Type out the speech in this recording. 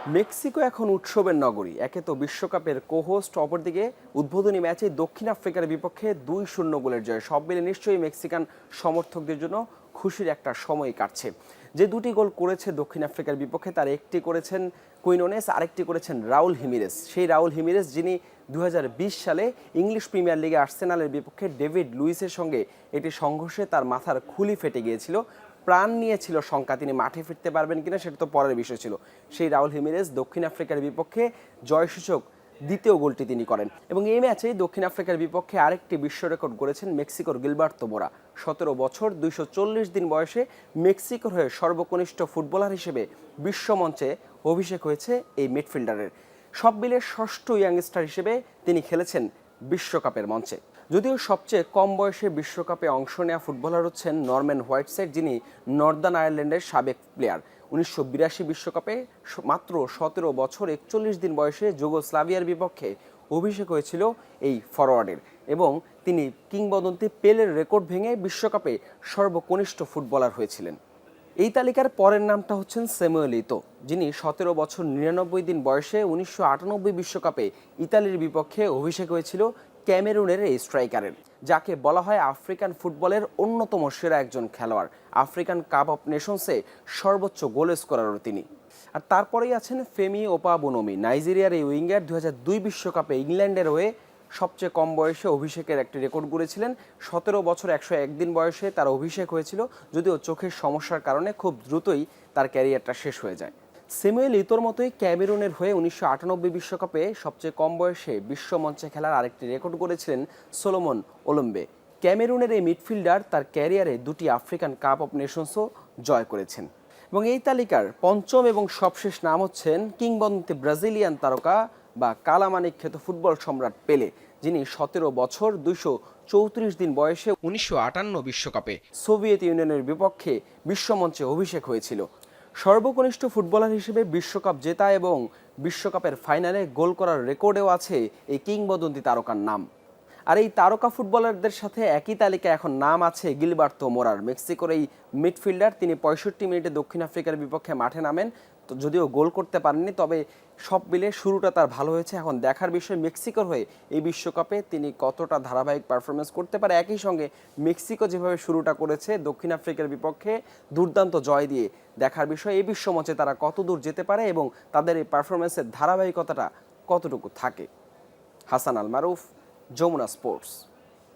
Mexico এখন উৎসবের নগরী। একে তো বিশ্বকাপের কোহোস্ট, অপরদিকে উদ্বোধনী ম্যাচে দক্ষিণ আফ্রিকার বিপক্ষে 2-0 গোলের জয়। সব মিলে নিশ্চয়ই মেক্সিকান সমর্থকদের জন্য খুশির একটা সময় কাটছে। যে দুটি গোল করেছে দক্ষিণ আফ্রিকার বিপক্ষে তার একটি করেছেন কুইনোনেস, আরেকটি করেছেন রাউল হিমিরেস। সেই রাউল হিমিরেস যিনি 2020 সালে ইংলিশ প্রিমিয়ার লিগে আর্সেনালের বিপক্ষে ডেভিড লুইসের সঙ্গে একটি সংঘর্ষে তার মাথার খুলি ফেটে গিয়েছিল, প্রাণ নিয়েছিল শঙ্কা তিনি মাঠে ফিরতে পারবেন কিনা, সেটা তো পরের বিষয় ছিল। সেই রাউল হিমিরেজ দক্ষিণ আফ্রিকার বিপক্ষে জয়সূচক দ্বিতীয় গোলটি তিনি করেন এবং এই ম্যাচেই দক্ষিণ আফ্রিকার বিপক্ষে আরেকটি বিশ্ব রেকর্ড গড়েছেন মেক্সিকোর গিলবার্তো মোরা। 17 বছর 240 দিন বয়সে মেক্সিকোর হয়ে সর্বকনিষ্ঠ ফুটবলার হিসেবে বিশ্বমঞ্চে অভিষেক হয়েছে এই মিডফিল্ডারের। সব মিলে ষষ্ঠ ইয়াংস্টার হিসেবে তিনি খেলেছেন বিশ্বকাপের মঞ্চে। যদিও সবচেয়ে কম বয়সে বিশ্বকাপে অংশ নেওয়া ফুটবলার হচ্ছেন নরম্যান হোয়াইটসাইড, যিনি নর্দার্ন আয়ারল্যান্ডের সাবেক প্লেয়ার। 1982 বিশ্বকাপে মাত্র 17 বছর 41 দিন বয়সে যুগোস্লাভিয়ার বিপক্ষে অভিষেক হয়েছিল এই ফরওয়ার্ডের এবং তিনি কিংবদন্তি পেলের রেকর্ড ভেঙে বিশ্বকাপে সর্বকনিষ্ঠ ফুটবলার হয়েছিলেন। এই তালিকার পরের নামটা হচ্ছেন স্যামুয়েল ইতো, যিনি 17 বছর 99 দিন বয়সে 1998 বিশ্বকাপে ইতালির বিপক্ষে অভিষেক হয়েছিল ক্যামেরুনের এই স্ট্রাইকারের, যাকে বলা হয় আফ্রিকান ফুটবলের অন্যতম সেরা একজন খেলোয়াড়। আফ্রিকান কাপ অফ নেশনসে সর্বোচ্চ গোল স্কোরারও তিনি। আর তারপরেই আছেন ফেমি ওপাবুনমি, নাইজেরিয়ার এই উইঙ্গার 2002 বিশ্বকাপে ইংল্যান্ডের হয়ে সবচেয়ে কম বয়সে অভিষেকের একটি রেকর্ড গড়েছিলেন। 17 বছর 101 দিন বয়সে তার অভিষেক হয়েছিল, যদিও চোখের সমস্যার কারণে খুব দ্রুতই তার ক্যারিয়ারটা শেষ হয়ে যায়। স্যামুয়েল ইতোর মতোই ক্যামেরুনের হয়ে 1998 বিশ্বকাপে সবচেয়ে কম বয়সে বিশ্বমঞ্চে খেলার আরেকটি রেকর্ড গড়েছিলেন সলোমন ওলম্বে। ক্যামেরুনের এই মিডফিল্ডার তার ক্যারিয়ারে দুটি আফ্রিকান কাপ অফ নেশনসও জয় করেছেন। এবং এই তালিকার পঞ্চম এবং সবশেষ নাম হচ্ছেন কিংবদন্তি ব্রাজিলিয়ান তারকা বা কালামানিক খ্যাত ফুটবল সম্রাট পেলে, যিনি 17 বছর 234 দিন বয়সে 1958 বিশ্বকাপে সোভিয়েত ইউনিয়নের বিপক্ষে বিশ্বমঞ্চে অভিষেক হয়েছিল। সর্বকনিষ্ঠ ফুটবলার হিসেবে বিশ্বকাপ জেতা এবং বিশ্বকাপের ফাইনালে গোল করার রেকর্ডেও আছে এই কিংবদন্তি তারকার নাম। আর এই তারকা ফুটবলারদের সাথে একই তালিকায় এখন নাম আছে গিলবার্তো মোরার। মেক্সিকোর এই মিডফিল্ডার তিনি 65 মিনিটে দক্ষিণ আফ্রিকার বিপক্ষে মাঠে নামেন, তো যদিও গোল করতে পারেননি, তবে সব মিলে শুরুটা তার ভালো হয়েছে। এখন দেখার বিষয় মেক্সিকোর হয়ে এই বিশ্বকাপে তিনি কতটা ধারাবাহিক পারফরমেন্স করতে পারে। একই সঙ্গে মেক্সিকো যেভাবে শুরুটা করেছে দক্ষিণ আফ্রিকার বিপক্ষে দুর্দান্ত জয় দিয়ে, দেখার বিষয় এই বিশ্বমঞ্চে তারা কত দূর যেতে পারে এবং তাদের এই পারফরমেন্সের ধারাবাহিকতাটা কতটুকু থাকে। হাসান আল মারুফ, যমুনা স্পোর্টস।